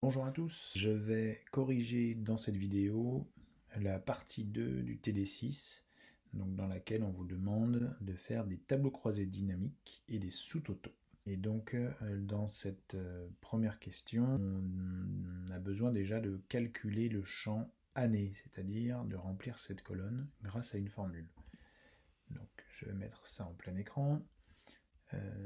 Bonjour à tous, je vais corriger dans cette vidéo la partie 2 du TD6, donc dans laquelle on vous demande de faire des tableaux croisés dynamiques et des sous-totaux. Et donc dans cette première question, on a besoin déjà de calculer le champ année, c'est-à-dire de remplir cette colonne grâce à une formule. Donc je vais mettre ça en plein écran.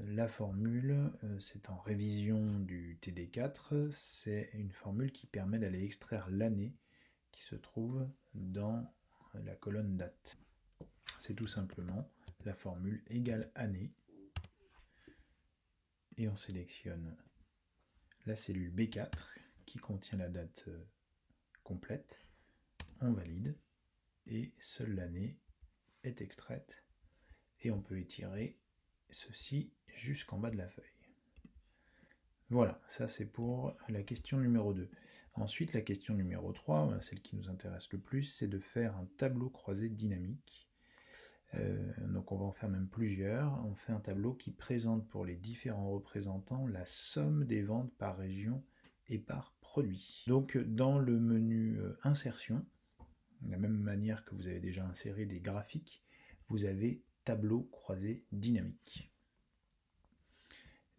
La formule, c'est en révision du TD4, c'est une formule qui permet d'aller extraire l'année qui se trouve dans la colonne date. C'est tout simplement la formule égale année, et on sélectionne la cellule B4 qui contient la date complète, on valide, et seule l'année est extraite, et on peut étirer ceci jusqu'en bas de la feuille. Voilà, ça c'est pour la question numéro 2. Ensuite, la question numéro 3, celle qui nous intéresse le plus, c'est de faire un tableau croisé dynamique. Donc on va en faire même plusieurs. On fait un tableau qui présente pour les différents représentants la somme des ventes par région et par produit. Donc dans le menu insertion, de la même manière que vous avez déjà inséré des graphiques, vous avez tableau croisé dynamique.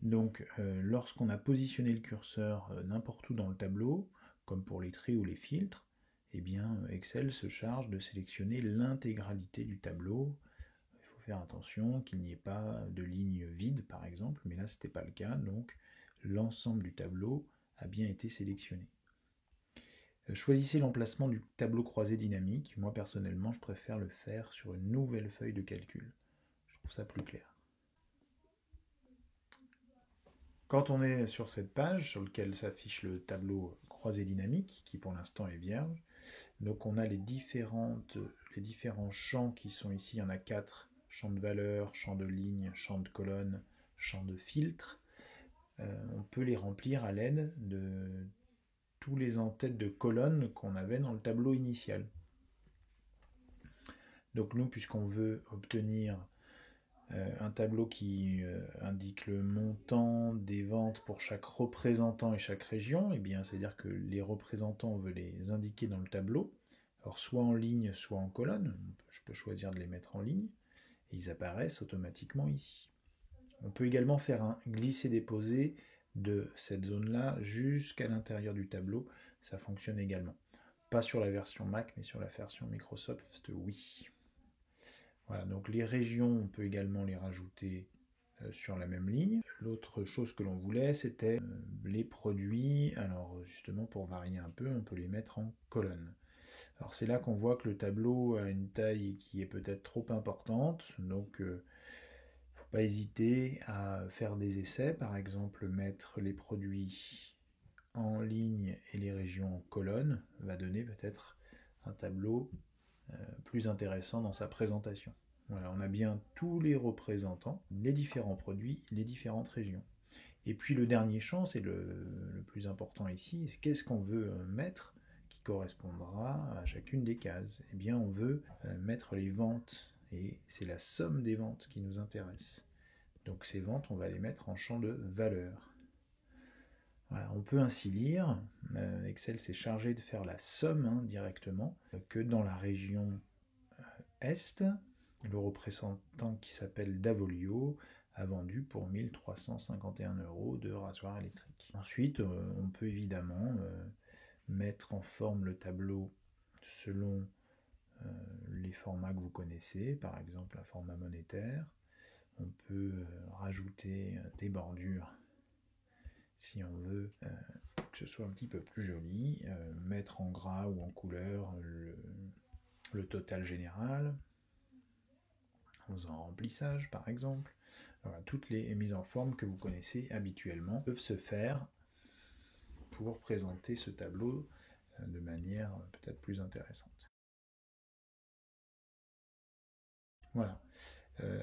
Donc lorsqu'on a positionné le curseur n'importe où dans le tableau, comme pour les traits ou les filtres, eh bien Excel se charge de sélectionner l'intégralité du tableau. Il faut faire attention qu'il n'y ait pas de ligne vide par exemple, mais là ce n'était pas le cas, donc l'ensemble du tableau a bien été sélectionné. Choisissez l'emplacement du tableau croisé dynamique. Moi personnellement je préfère le faire sur une nouvelle feuille de calcul. Je trouve ça plus clair. Quand on est sur cette page sur laquelle s'affiche le tableau croisé dynamique, qui pour l'instant est vierge, donc on a les différents champs qui sont ici, il y en a 4, champ de valeur, champ de ligne, champ de colonne, champ de filtre. On peut les remplir à l'aide de tous les en-têtes de colonnes qu'on avait dans le tableau initial. Donc nous, puisqu'on veut obtenir un tableau qui indique le montant des ventes pour chaque représentant et chaque région, et bien c'est-à-dire que les représentants, on veut les indiquer dans le tableau, alors soit en ligne, soit en colonne, je peux choisir de les mettre en ligne, et ils apparaissent automatiquement ici. On peut également faire un glisser-déposer de cette zone-là jusqu'à l'intérieur du tableau, ça fonctionne également. Pas sur la version Mac, mais sur la version Microsoft, oui. Voilà, donc les régions, on peut également les rajouter sur la même ligne. L'autre chose que l'on voulait, c'était les produits. Alors justement, pour varier un peu, on peut les mettre en colonne. Alors c'est là qu'on voit que le tableau a une taille qui est peut-être trop importante, donc il ne faut pas hésiter à faire des essais, par exemple mettre les produits en ligne et les régions en colonne va donner peut-être un tableau plus intéressant dans sa présentation. Voilà, on a bien tous les représentants, les différents produits, les différentes régions. Et puis le dernier champ, c'est le plus important ici, c'est qu'est-ce qu'on veut mettre qui correspondra à chacune des cases. Eh bien, on veut mettre les ventes, et c'est la somme des ventes qui nous intéresse. Donc ces ventes, on va les mettre en champ de valeur. Voilà, on peut ainsi lire, Excel s'est chargé de faire la somme directement, que dans la région Est, le représentant qui s'appelle Davolio a vendu pour 1351 € de rasoir électrique. Ensuite, on peut évidemment mettre en forme le tableau selon les formats que vous connaissez, par exemple un format monétaire. On peut rajouter des bordures si on veut que ce soit un petit peu plus joli, mettre en gras ou en couleur le total général, en faisant remplissage par exemple. Voilà, toutes les mises en forme que vous connaissez habituellement peuvent se faire pour présenter ce tableau de manière peut-être plus intéressante. Voilà.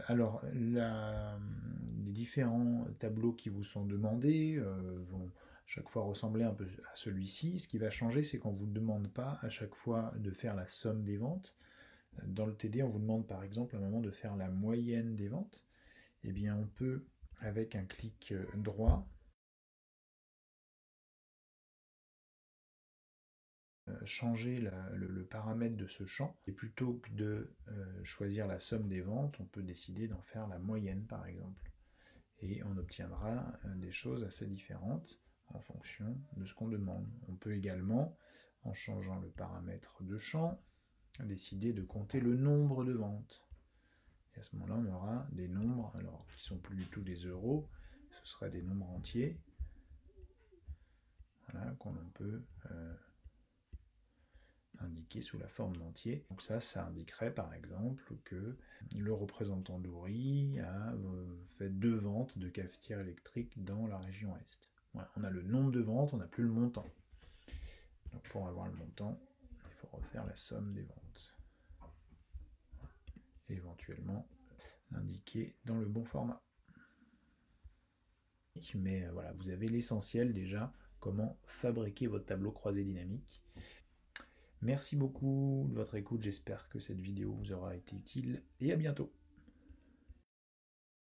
Alors, les différents tableaux qui vous sont demandés vont chaque fois ressembler un peu à celui-ci. Ce qui va changer, c'est qu'on ne vous demande pas à chaque fois de faire la somme des ventes. Dans le TD, on vous demande par exemple à un moment de faire la moyenne des ventes. Eh bien, on peut, avec un clic droit, changer le paramètre de ce champ. Et plutôt que de choisir la somme des ventes, on peut décider d'en faire la moyenne par exemple. Et on obtiendra des choses assez différentes en fonction de ce qu'on demande. On peut également, en changeant le paramètre de champ, décider de compter le nombre de ventes. Et à ce moment-là, on aura des nombres, alors qui ne sont plus du tout des euros, ce sera des nombres entiers, voilà, qu'on peut indiquer sous la forme d'entier. Donc ça indiquerait par exemple que le représentant d'Ouri a fait 2 ventes de cafetière électrique dans la région Est. Voilà, on a le nombre de ventes, on n'a plus le montant. Donc pour avoir le montant, il faut refaire la somme des ventes. Et éventuellement l'indiquer dans le bon format. Mais voilà, vous avez l'essentiel déjà, comment fabriquer votre tableau croisé dynamique. Merci beaucoup de votre écoute, j'espère que cette vidéo vous aura été utile et à bientôt.